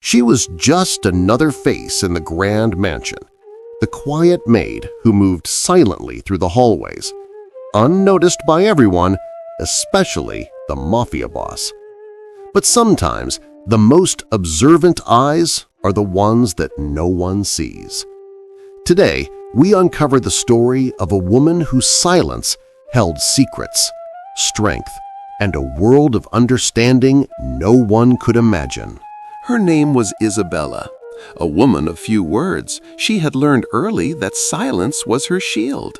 She was just another face in the grand mansion, the quiet maid who moved silently through the hallways, unnoticed by everyone, especially the Mafia boss. But sometimes the most observant eyes are the ones that no one sees. Today, we uncover the story of a woman whose silence held secrets, strength, and a world of understanding no one could imagine. Her name was Isabella. A woman of few words, she had learned early that silence was her shield.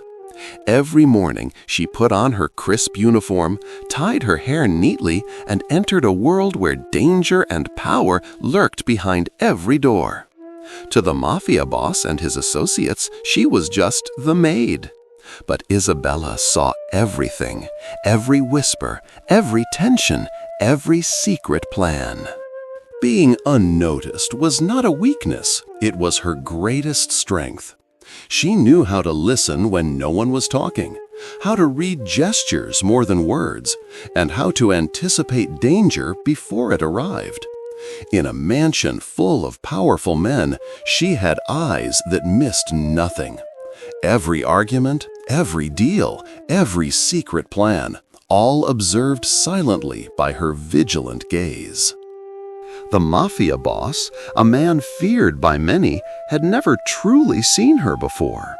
Every morning, she put on her crisp uniform, tied her hair neatly, and entered a world where danger and power lurked behind every door. To the Mafia boss and his associates, she was just the maid. But Isabella saw everything, every whisper, every tension, every secret plan. Being unnoticed was not a weakness, it was her greatest strength. She knew how to listen when no one was talking, how to read gestures more than words, and how to anticipate danger before it arrived. In a mansion full of powerful men, she had eyes that missed nothing. Every argument, every deal, every secret plan, all observed silently by her vigilant gaze. The Mafia boss, a man feared by many, had never truly seen her before.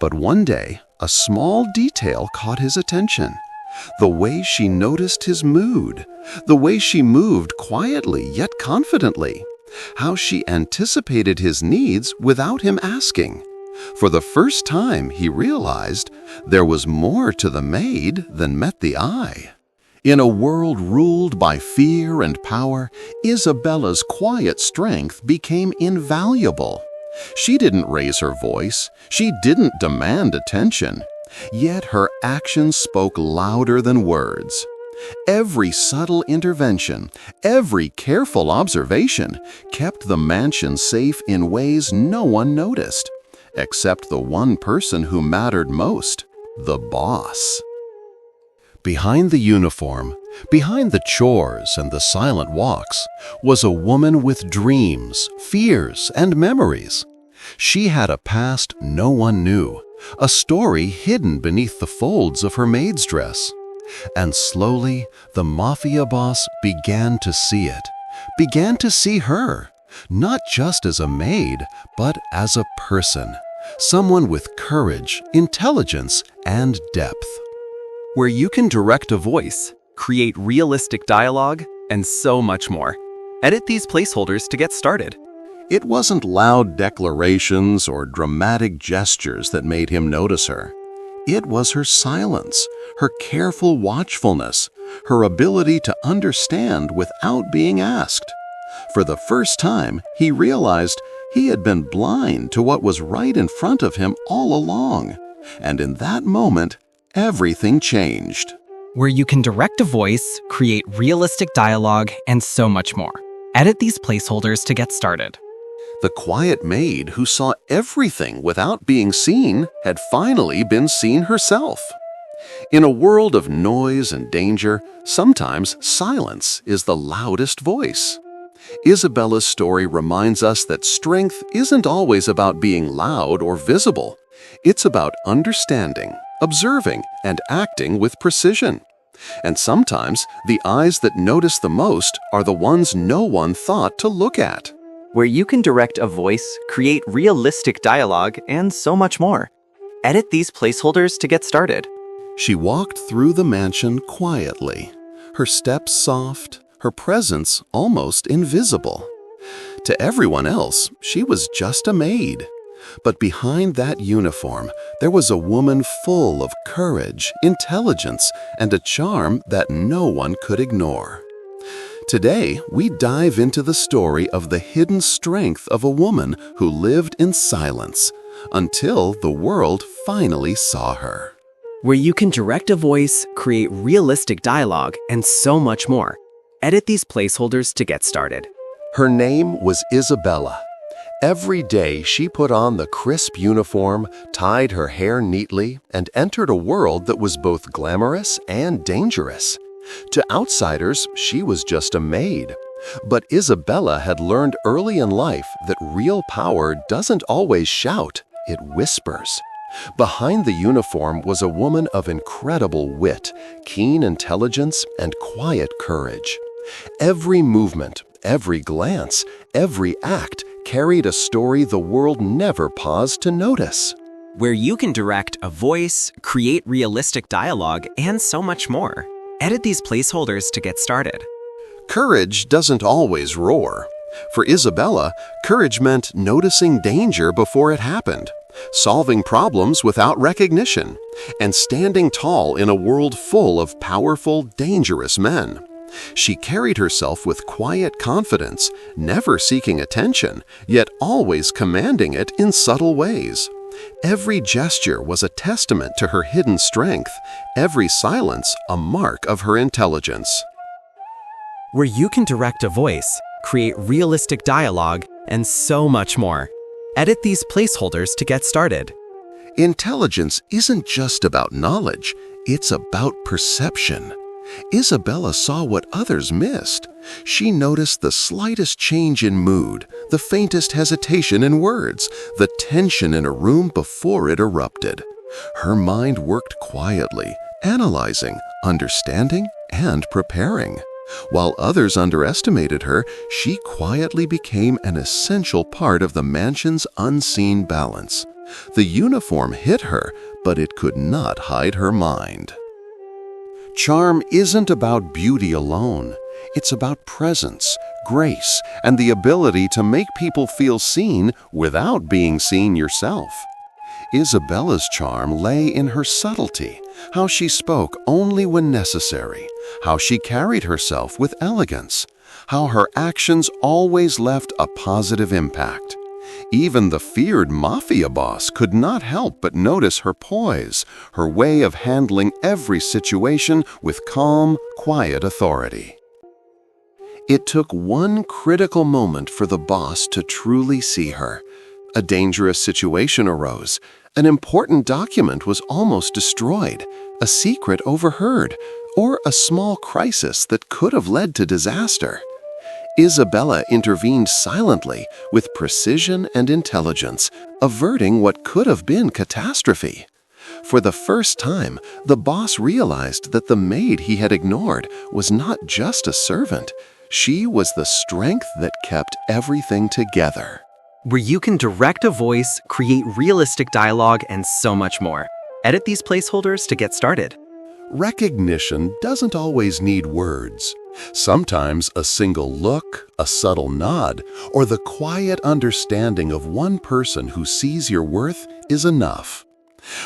But one day, a small detail caught his attention. The way she noticed his mood, the way she moved quietly yet confidently, how she anticipated his needs without him asking. For the first time, he realized there was more to the maid than met the eye. In a world ruled by fear and power, Isabella's quiet strength became invaluable. She didn't raise her voice, she didn't demand attention, yet her actions spoke louder than words. Every subtle intervention, every careful observation kept the mansion safe in ways no one noticed, except the one person who mattered most, the boss. Behind the uniform, behind the chores and the silent walks, was a woman with dreams, fears, and memories. She had a past no one knew, a story hidden beneath the folds of her maid's dress. And slowly, the Mafia boss began to see it, began to see her, not just as a maid, but as a person, someone with courage, intelligence, and depth. Where you can direct a voice, create realistic dialogue, and so much more. Edit these placeholders to get started. It wasn't loud declarations or dramatic gestures that made him notice her. It was her silence, her careful watchfulness, her ability to understand without being asked. For the first time, he realized he had been blind to what was right in front of him all along. And in that moment, everything changed. Where you can direct a voice, create realistic dialogue, and so much more. Edit these placeholders to get started. The quiet maid who saw everything without being seen had finally been seen herself. In a world of noise and danger, sometimes silence is the loudest voice. Isabella's story reminds us that strength isn't always about being loud or visible. It's about understanding, observing, and acting with precision. And sometimes, the eyes that notice the most are the ones no one thought to look at. Where you can direct a voice, create realistic dialogue, and so much more. Edit these placeholders to get started. She walked through the mansion quietly, her steps soft, her presence almost invisible. To everyone else, she was just a maid. But behind that uniform, there was a woman full of courage, intelligence, and a charm that no one could ignore. Today, we dive into the story of the hidden strength of a woman who lived in silence until the world finally saw her. Where you can direct a voice, create realistic dialogue, and so much more. Edit these placeholders to get started. Her name was Isabella. Every day she put on the crisp uniform, tied her hair neatly, and entered a world that was both glamorous and dangerous. To outsiders, she was just a maid. But Isabella had learned early in life that real power doesn't always shout, it whispers. Behind the uniform was a woman of incredible wit, keen intelligence, and quiet courage. Every movement, every glance, every act carried a story the world never paused to notice. Where you can direct a voice, create realistic dialogue, and so much more. Edit these placeholders to get started. Courage doesn't always roar. For Isabella, courage meant noticing danger before it happened, solving problems without recognition, and standing tall in a world full of powerful, dangerous men. She carried herself with quiet confidence, never seeking attention, yet always commanding it in subtle ways. Every gesture was a testament to her hidden strength, every silence a mark of her intelligence. Where you can direct a voice, create realistic dialogue, and so much more. Edit these placeholders to get started. Intelligence isn't just about knowledge, it's about perception. Isabella saw what others missed. She noticed the slightest change in mood, the faintest hesitation in words, the tension in a room before it erupted. Her mind worked quietly, analyzing, understanding, and preparing. While others underestimated her, she quietly became an essential part of the mansion's unseen balance. The uniform hit her, but it could not hide her mind. Charm isn't about beauty alone. It's about presence, grace, and the ability to make people feel seen without being seen yourself. Isabella's charm lay in her subtlety, how she spoke only when necessary, how she carried herself with elegance, how her actions always left a positive impact. Even the feared Mafia boss could not help but notice her poise, her way of handling every situation with calm, quiet authority. It took one critical moment for the boss to truly see her. A dangerous situation arose. An important document was almost destroyed, a secret overheard, or a small crisis that could have led to disaster. Isabella intervened silently, with precision and intelligence, averting what could have been catastrophe. For the first time, the boss realized that the maid he had ignored was not just a servant. She was the strength that kept everything together. Where you can direct a voice, create realistic dialogue, and so much more. Edit these placeholders to get started. Recognition doesn't always need words. Sometimes a single look, a subtle nod, or the quiet understanding of one person who sees your worth is enough.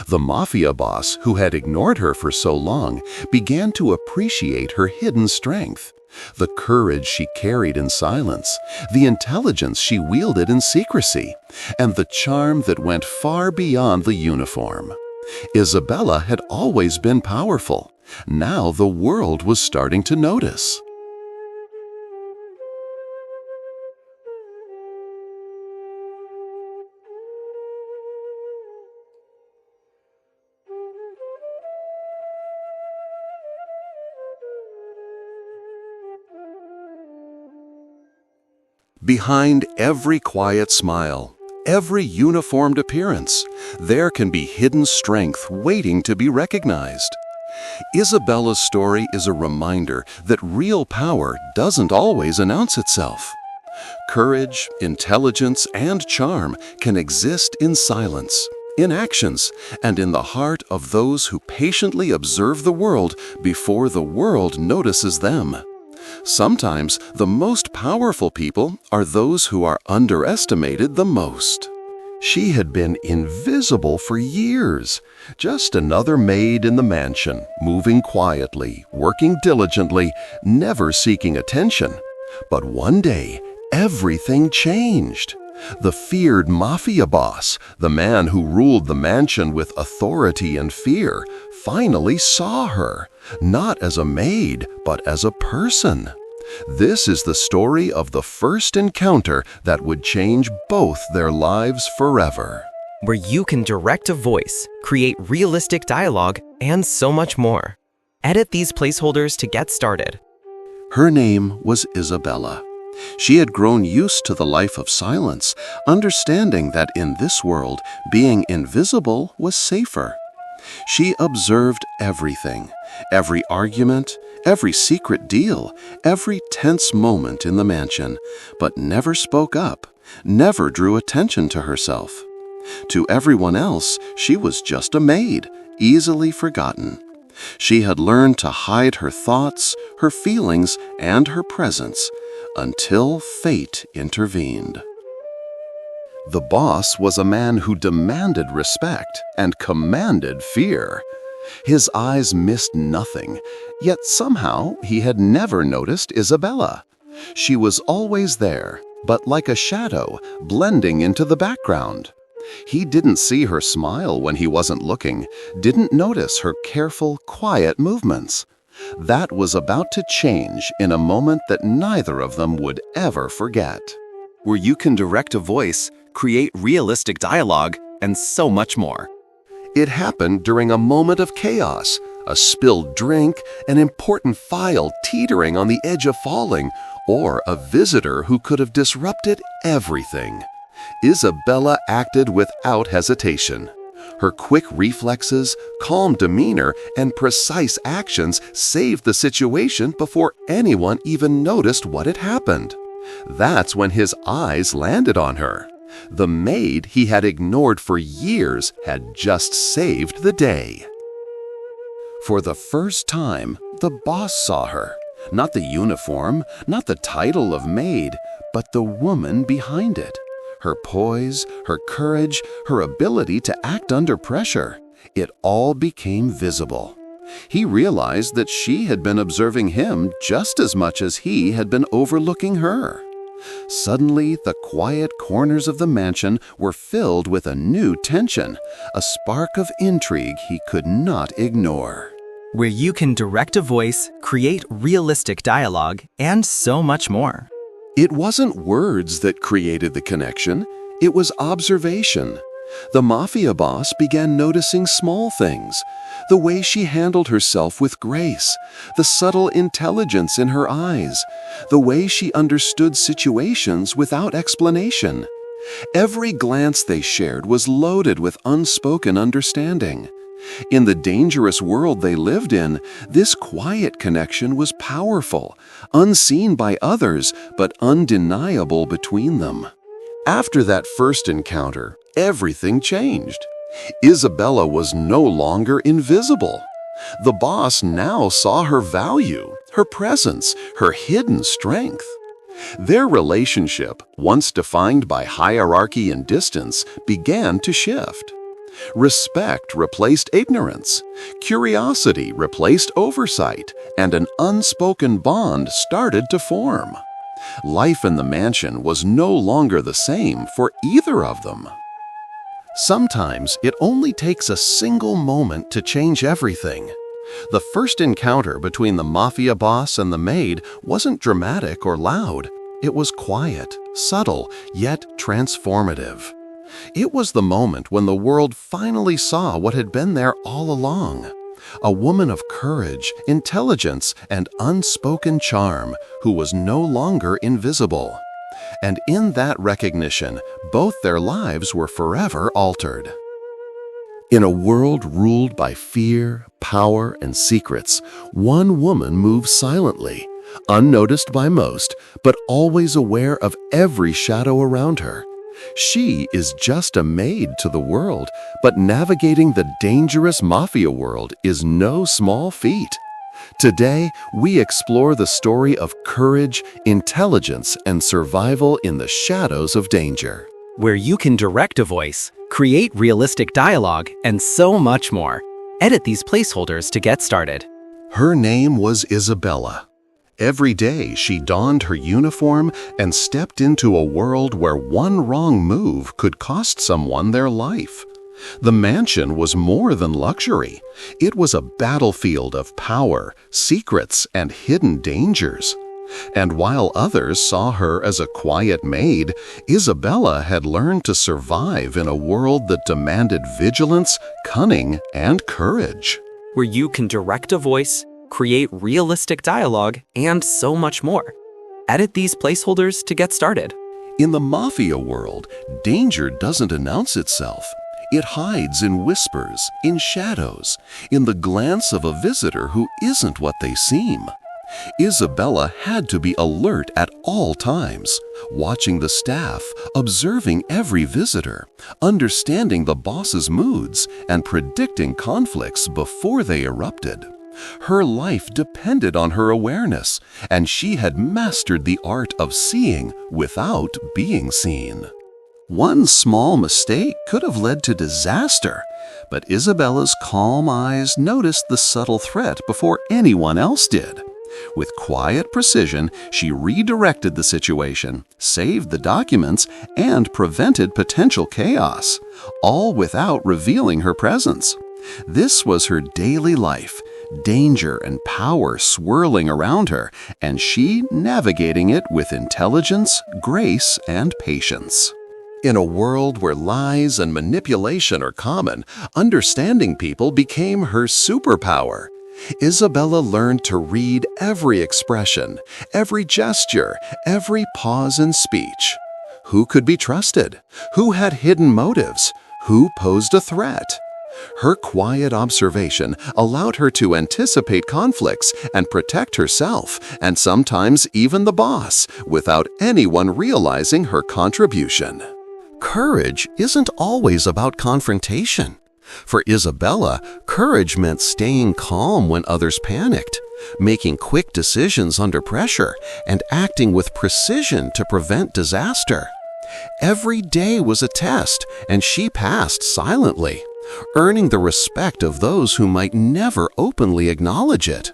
The Mafia boss, who had ignored her for so long, began to appreciate her hidden strength. The courage she carried in silence, the intelligence she wielded in secrecy, and the charm that went far beyond the uniform. Isabella had always been powerful. Now the world was starting to notice. Behind every quiet smile, every uniformed appearance, there can be hidden strength waiting to be recognized. Isabella's story is a reminder that real power doesn't always announce itself. Courage, intelligence, and charm can exist in silence, in actions, and in the heart of those who patiently observe the world before the world notices them. Sometimes the most powerful people are those who are underestimated the most. She had been invisible for years, just another maid in the mansion, moving quietly, working diligently, never seeking attention. But one day, everything changed. The feared Mafia boss, the man who ruled the mansion with authority and fear, finally saw her, not as a maid, but as a person. This is the story of the first encounter that would change both their lives forever. Where you can direct a voice, create realistic dialogue, and so much more. Edit these placeholders to get started. Her name was Isabella. She had grown used to the life of silence, understanding that in this world, being invisible was safer. She observed everything, every argument, every secret deal, every tense moment in the mansion, but never spoke up, never drew attention to herself. To everyone else, she was just a maid, easily forgotten. She had learned to hide her thoughts, her feelings, and her presence until fate intervened. The boss was a man who demanded respect and commanded fear. His eyes missed nothing, yet somehow he had never noticed Isabella. She was always there, but like a shadow, blending into the background. He didn't see her smile when he wasn't looking, didn't notice her careful, quiet movements. That was about to change in a moment that neither of them would ever forget. Where you can direct a voice, create realistic dialogue, and so much more. It happened during a moment of chaos, a spilled drink, an important file teetering on the edge of falling, or a visitor who could have disrupted everything. Isabella acted without hesitation. Her quick reflexes, calm demeanor, and precise actions saved the situation before anyone even noticed what had happened. That's when his eyes landed on her. The maid he had ignored for years had just saved the day. For the first time, the boss saw her. Not the uniform, not the title of maid, but the woman behind it. Her poise, her courage, her ability to act under pressure. It all became visible. He realized that she had been observing him just as much as he had been overlooking her. Suddenly, the quiet corners of the mansion were filled with a new tension, a spark of intrigue he could not ignore. Where you can direct a voice, create realistic dialogue, and so much more. It wasn't words that created the connection, it was observation. The Mafia boss began noticing small things, the way she handled herself with grace, the subtle intelligence in her eyes, the way she understood situations without explanation. Every glance they shared was loaded with unspoken understanding. In the dangerous world they lived in, this quiet connection was powerful, unseen by others, but undeniable between them. After that first encounter, everything changed. Isabella was no longer invisible. The boss now saw her value, her presence, her hidden strength. Their relationship, once defined by hierarchy and distance, began to shift. Respect replaced ignorance, curiosity replaced oversight, and an unspoken bond started to form. Life in the mansion was no longer the same for either of them. Sometimes it only takes a single moment to change everything. The first encounter between the Mafia boss and the maid wasn't dramatic or loud. It was quiet, subtle, yet transformative. It was the moment when the world finally saw what had been there all along. A woman of courage, intelligence, and unspoken charm who was no longer invisible. And in that recognition, both their lives were forever altered. In a world ruled by fear, power, and secrets, one woman moves silently, unnoticed by most, but always aware of every shadow around her. She is just a maid to the world, but navigating the dangerous Mafia world is no small feat. Today, we explore the story of courage, intelligence, and survival in the shadows of danger. Where you can direct a voice, create realistic dialogue, and so much more. Edit these placeholders to get started. Her name was Isabella. Every day she donned her uniform and stepped into a world where one wrong move could cost someone their life. The mansion was more than luxury. It was a battlefield of power, secrets, and hidden dangers. And while others saw her as a quiet maid, Isabella had learned to survive in a world that demanded vigilance, cunning, and courage. Where you can direct a voice, create realistic dialogue, and so much more. Edit these placeholders to get started. In the Mafia world, danger doesn't announce itself. It hides in whispers, in shadows, in the glance of a visitor who isn't what they seem. Isabella had to be alert at all times, watching the staff, observing every visitor, understanding the boss's moods, and predicting conflicts before they erupted. Her life depended on her awareness, and she had mastered the art of seeing without being seen. One small mistake could have led to disaster, but Isabella's calm eyes noticed the subtle threat before anyone else did. With quiet precision, she redirected the situation, saved the documents, and prevented potential chaos, all without revealing her presence. This was her daily life, danger and power swirling around her, and she navigating it with intelligence, grace, and patience. In a world where lies and manipulation are common, understanding people became her superpower. Isabella learned to read every expression, every gesture, every pause in speech. Who could be trusted? Who had hidden motives? Who posed a threat? Her quiet observation allowed her to anticipate conflicts and protect herself, and sometimes even the boss, without anyone realizing her contribution. Courage isn't always about confrontation. For Isabella, courage meant staying calm when others panicked, making quick decisions under pressure, and acting with precision to prevent disaster. Every day was a test, and she passed silently, earning the respect of those who might never openly acknowledge it.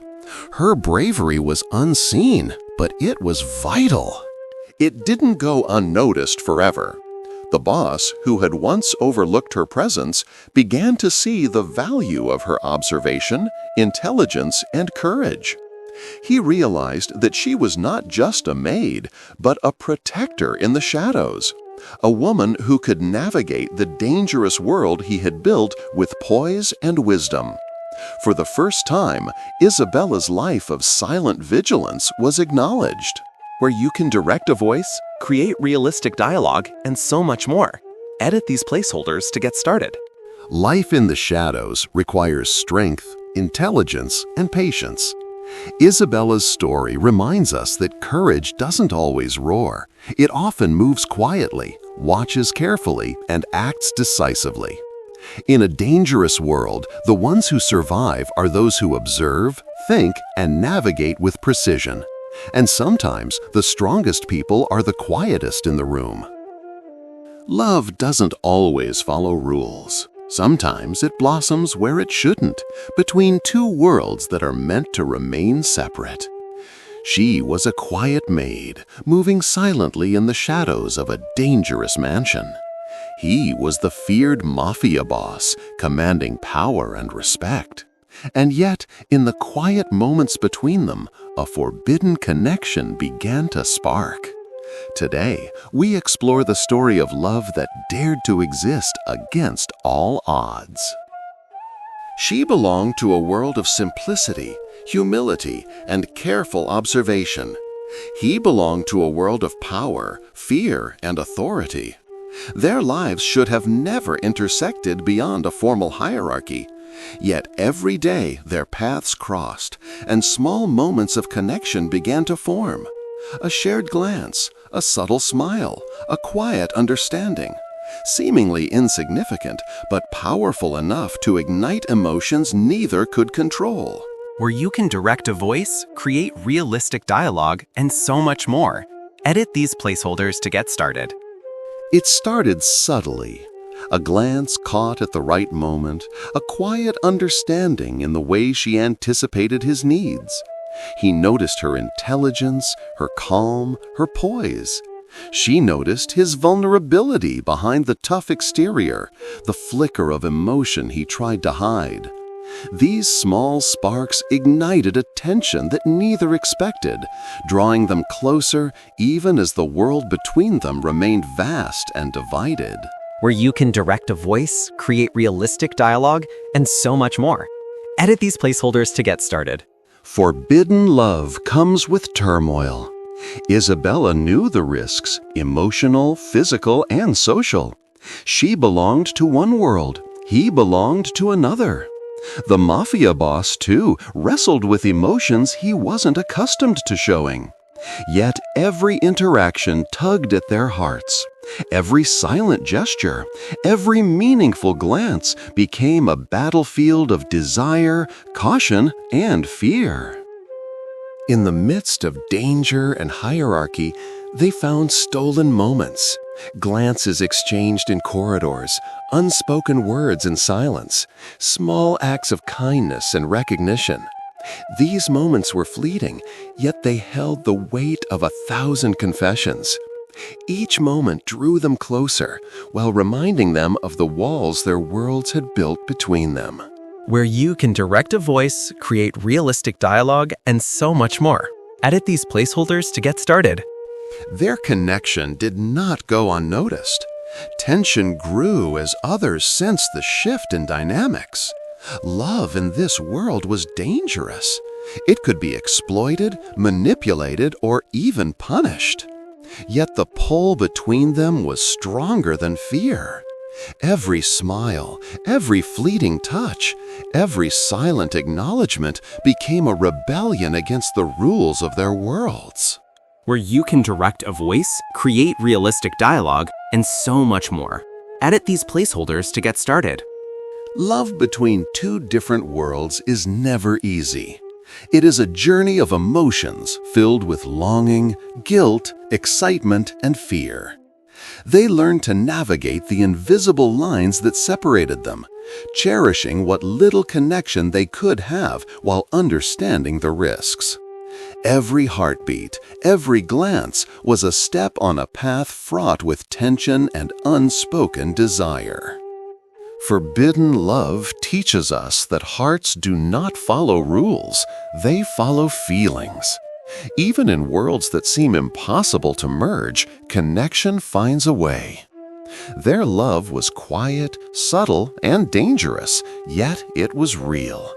Her bravery was unseen, but it was vital. It didn't go unnoticed forever. The boss, who had once overlooked her presence, began to see the value of her observation, intelligence, and courage. He realized that she was not just a maid, but a protector in the shadows, a woman who could navigate the dangerous world he had built with poise and wisdom. For the first time, Isabella's life of silent vigilance was acknowledged. Where you can direct a voice, create realistic dialogue, and so much more. Edit these placeholders to get started. Life in the shadows requires strength, intelligence, and patience. Isabella's story reminds us that courage doesn't always roar. It often moves quietly, watches carefully, and acts decisively. In a dangerous world, the ones who survive are those who observe, think, and navigate with precision. And sometimes the strongest people are the quietest in the room. Love doesn't always follow rules. Sometimes it blossoms where it shouldn't, between two worlds that are meant to remain separate. She was a quiet maid, moving silently in the shadows of a dangerous mansion. He was the feared Mafia boss, commanding power and respect. And yet, in the quiet moments between them, a forbidden connection began to spark. Today, we explore the story of love that dared to exist against all odds. She belonged to a world of simplicity, humility, and careful observation. He belonged to a world of power, fear, and authority. Their lives should have never intersected beyond a formal hierarchy. Yet every day their paths crossed, and small moments of connection began to form. A shared glance, a subtle smile, a quiet understanding. Seemingly insignificant, but powerful enough to ignite emotions neither could control. Where you can direct a voice, create realistic dialogue, and so much more. Edit these placeholders to get started. It started subtly. A glance caught at the right moment, a quiet understanding in the way she anticipated his needs. He noticed her intelligence, her calm, her poise. She noticed his vulnerability behind the tough exterior, the flicker of emotion he tried to hide. These small sparks ignited a tension that neither expected, drawing them closer even as the world between them remained vast and divided. Where you can direct a voice, create realistic dialogue, and so much more. Edit these placeholders to get started. Forbidden love comes with turmoil. Isabella knew the risks, emotional, physical, and social. She belonged to one world, he belonged to another. The Mafia boss, too, wrestled with emotions he wasn't accustomed to showing. Yet every interaction tugged at their hearts. Every silent gesture, every meaningful glance became a battlefield of desire, caution, and fear. In the midst of danger and hierarchy, they found stolen moments. Glances exchanged in corridors, unspoken words in silence, small acts of kindness and recognition. These moments were fleeting, yet they held the weight of 1,000 confessions. Each moment drew them closer, while reminding them of the walls their worlds had built between them. Where you can direct a voice, create realistic dialogue, and so much more. Edit these placeholders to get started. Their connection did not go unnoticed. Tension grew as others sensed the shift in dynamics. Love in this world was dangerous. It could be exploited, manipulated, or even punished. Yet the pull between them was stronger than fear. Every smile, every fleeting touch, every silent acknowledgement became a rebellion against the rules of their worlds. Where you can direct a voice, create realistic dialogue, and so much more. Edit these placeholders to get started. Love between two different worlds is never easy. It is a journey of emotions filled with longing, guilt, excitement, and fear. They learned to navigate the invisible lines that separated them, cherishing what little connection they could have while understanding the risks. Every heartbeat, every glance was a step on a path fraught with tension and unspoken desire. Forbidden love teaches us that hearts do not follow rules, they follow feelings. Even in worlds that seem impossible to merge, connection finds a way. Their love was quiet, subtle, and dangerous, yet it was real.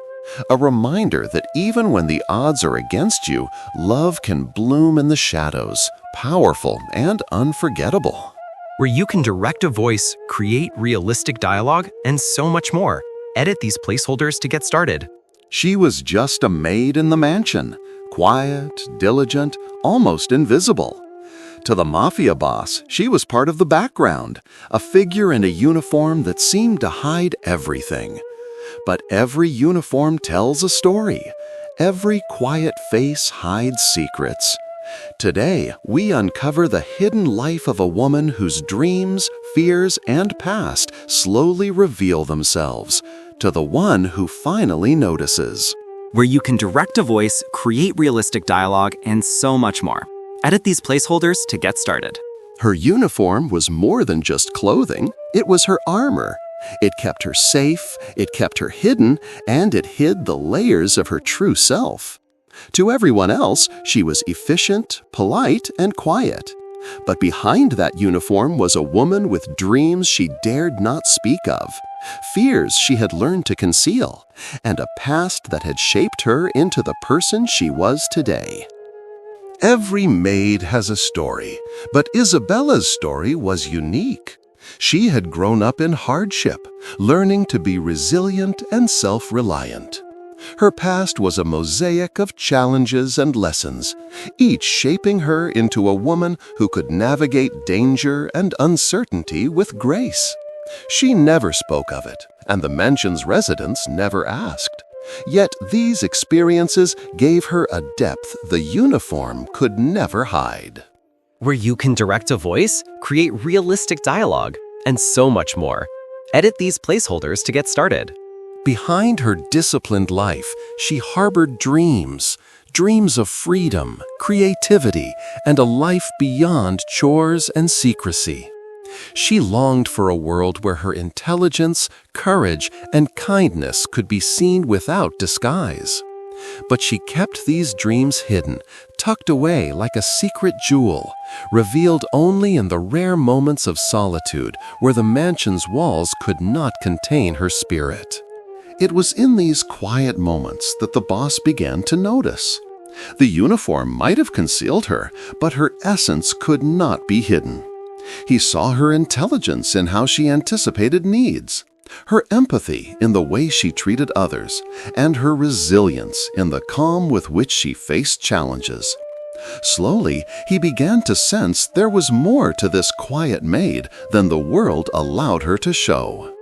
A reminder that even when the odds are against you, love can bloom in the shadows, powerful and unforgettable. Where you can direct a voice, create realistic dialogue, and so much more. Edit these placeholders to get started. She was just a maid in the mansion, quiet, diligent, almost invisible. To the Mafia boss, she was part of the background, a figure in a uniform that seemed to hide everything. But every uniform tells a story. Every quiet face hides secrets. Today, we uncover the hidden life of a woman whose dreams, fears, and past slowly reveal themselves to the one who finally notices. Where you can direct a voice, create realistic dialogue, and so much more. Edit these placeholders to get started. Her uniform was more than just clothing, it was her armor. It kept her safe, it kept her hidden, and it hid the layers of her true self. To everyone else, she was efficient, polite, and quiet. But behind that uniform was a woman with dreams she dared not speak of, fears she had learned to conceal, and a past that had shaped her into the person she was today. Every maid has a story, but Isabella's story was unique. She had grown up in hardship, learning to be resilient and self-reliant. Her past was a mosaic of challenges and lessons, each shaping her into a woman who could navigate danger and uncertainty with grace. She never spoke of it, and the mansion's residents never asked. Yet these experiences gave her a depth the uniform could never hide. Where you can direct a voice, create realistic dialogue, and so much more. Edit these placeholders to get started. Behind her disciplined life, she harbored dreams of freedom, creativity, and a life beyond chores and secrecy. She longed for a world where her intelligence, courage, and kindness could be seen without disguise. But she kept these dreams hidden, tucked away like a secret jewel, revealed only in the rare moments of solitude where the mansion's walls could not contain her spirit. It was in these quiet moments that the boss began to notice. The uniform might have concealed her, but her essence could not be hidden. He saw her intelligence in how she anticipated needs, her empathy in the way she treated others, and her resilience in the calm with which she faced challenges. Slowly, he began to sense there was more to this quiet maid than the world allowed her to show.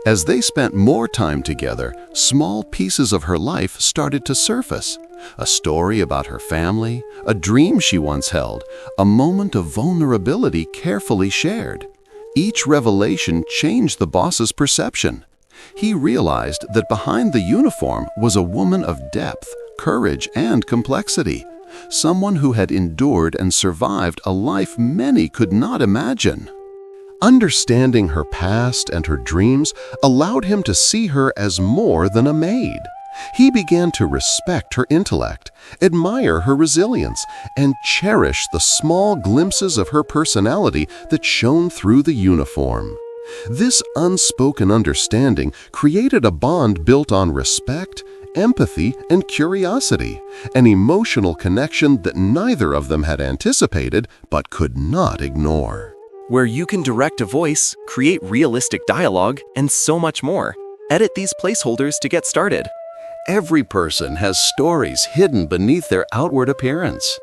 As they spent more time together, small pieces of her life started to surface. A story about her family, a dream she once held, a moment of vulnerability carefully shared. Each revelation changed the boss's perception. He realized that behind the uniform was a woman of depth, courage, and complexity. Someone who had endured and survived a life many could not imagine. Understanding her past and her dreams allowed him to see her as more than a maid. He began to respect her intellect, admire her resilience, and cherish the small glimpses of her personality that shone through the uniform. This unspoken understanding created a bond built on respect, empathy, and curiosity, an emotional connection that neither of them had anticipated but could not ignore. Where you can direct a voice, create realistic dialogue, and so much more. Edit these placeholders to get started. Every person has stories hidden beneath their outward appearance.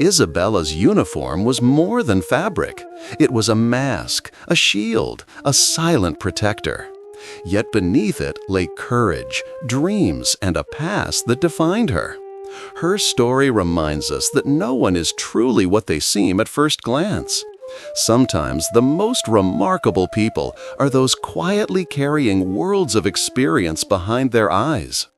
Isabella's uniform was more than fabric. It was a mask, a shield, a silent protector. Yet beneath it lay courage, dreams, and a past that defined her. Her story reminds us that no one is truly what they seem at first glance. Sometimes the most remarkable people are those quietly carrying worlds of experience behind their eyes.